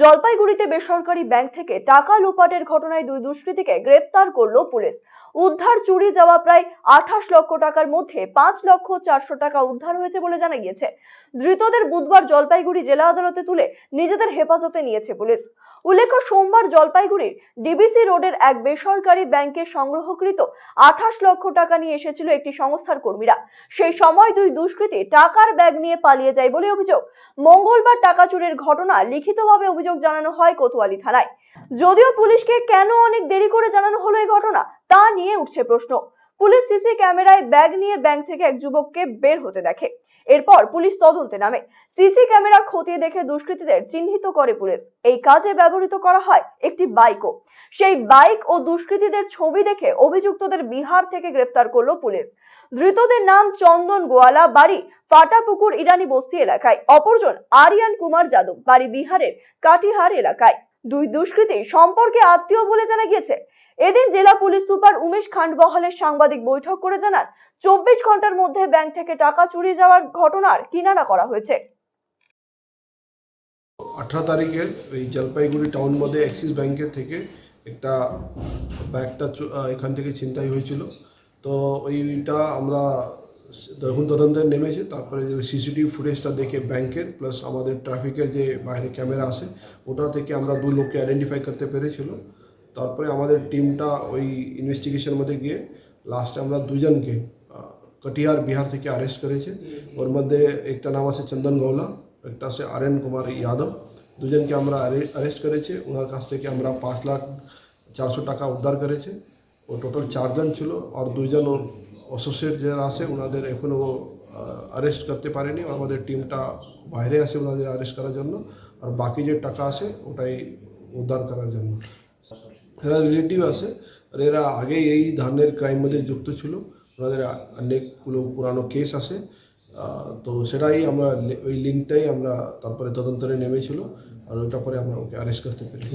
জলপাইগুড়িতে বেসরকারি ব্যাংক থেকে টাকা লোপাটের ঘটনায় দুই দুষ্কৃতীকে গ্রেপ্তার করল পুলিশ। উদ্ধার চুরি যাওয়া প্রায় 28 লক্ষ টাকার মধ্যে 5,400,000 টাকা উদ্ধার হয়েছে বলে জানা গিয়েছে। ধৃতদের বুধবার জলপাইগুড়ি জেলা আদালতে তুলে নিজেদের হেফাজতে নিয়েছে পুলিশ। উল্লেখ্য, সোমবার জলপাইগুড়ির ডিবিসি রোডের এক বেসরকারি ব্যাংকে সংগ্রহকৃত 28 লক্ষ টাকা নিয়ে এসেছিল একটি সংস্থার কর্মীরা। সেই সময় দুই দুষ্কৃতী টাকার ব্যাগ নিয়ে পালিয়ে যায় বলে অভিযোগ। মঙ্গলবার টাকা চুরির ঘটনা লিখিতভাবে অভিযোগ জানানো হয় কোতোয়ালি থানায়। যদিও পুলিশকে কেন অনেক দেরি করে জানানো হলো এই ঘটনা তা নিয়ে উঠছে প্রশ্ন। পুলিশ সিসি ক্যামেরায় ব্যাগ নিয়ে ব্যাংক থেকে এক যুবককে বের হতে দেখে। এরপর পুলিশ তদন্তে নামে। সিসি ক্যামেরা খতিয়ে দেখে দুষ্কৃতীদের চিহ্নিত করে পুলিশ। এই কাজে ব্যবহৃত করা হয় একটি বাইকও। সেই বাইক ও দুষ্কৃতীদের ছবি দেখে অভিযুক্তদের বিহার থেকে গ্রেফতার করলো পুলিশ। ধৃতদের নাম চন্দন গোয়ালা, বাড়ি ফাটাপুকুর ইরানি বস্তি এলাকায়। অপরজন আরিয়ান কুমার যাদব, বাড়ি বিহারের কাটিহার এলাকায়। দুই দুষ্কৃতী সম্পর্কে আত্মীয় বলে জানা গিয়েছে। এদিন জেলা পুলিশ সুপার উমেশ খান্ডবহালের সাংবাদিক বৈঠক করে জানান, 24 ঘন্টার মধ্যে ব্যাংক থেকে টাকা চুরি যাওয়ার ঘটনার কিনারা করা হয়েছে। 18 তারিখে এই জলপাইগুড়ি টাউন মধ্যে অ্যাক্সিস ব্যাংকের থেকে একটা ব্যাগটা এখান থেকে ছিনতাই হয়েছিল। তো ওইটা আমরা এখন তদন্তে নেমেছি। তারপরে যে সিসিটিভি ফুটেজটা দেখে ব্যাংকের প্লাস আমাদের ট্রাফিকের যে বাইরে ক্যামেরা আছে ওটা থেকে আমরা 2 লোককে আইডেন্টিফাই করতে পেরেছিল। তারপরে আমাদের টিমটা ওই ইনভেস্টিগেশনের মধ্যে গিয়ে লাস্টে আমরা 2 জনকে কটিহার বিহার থেকে অ্যারেস্ট করেছে। ওর মধ্যে একটা নাম আছে চন্দন গৌলা, একটা আছে আরিয়ান কুমার যাদব। 2 জনকে আমরা অ্যারেস্ট করেছে। ওনার কাছ থেকে আমরা 5,400,000 টাকা উদ্ধার করেছে। ও টোটাল 4 জন ছিল, আর 2 জন অ্যাসোসিয়েট যারা আছে ওনাদের এখনও অ্যারেস্ট করতে পারেনি। আমাদের টিমটা বাইরে আছে ওনাদের অ্যারেস্ট করার জন্য, আর বাকি যে টাকা আছে ওটাই উদ্ধার করার জন্য। এরা রিলেটিভ আছে, আর এরা আগে এই ধরনের ক্রাইম মধ্যে যুক্ত ছিল। ওনাদের অনেকগুলো পুরানো কেস আছে। তো সেটাই আমরা ওই লিঙ্কটাই আমরা তারপরে তদন্তে নেমেছিল, আর ওইটা পরে আমরা ওকে অ্যারেস্ট করতে পারি।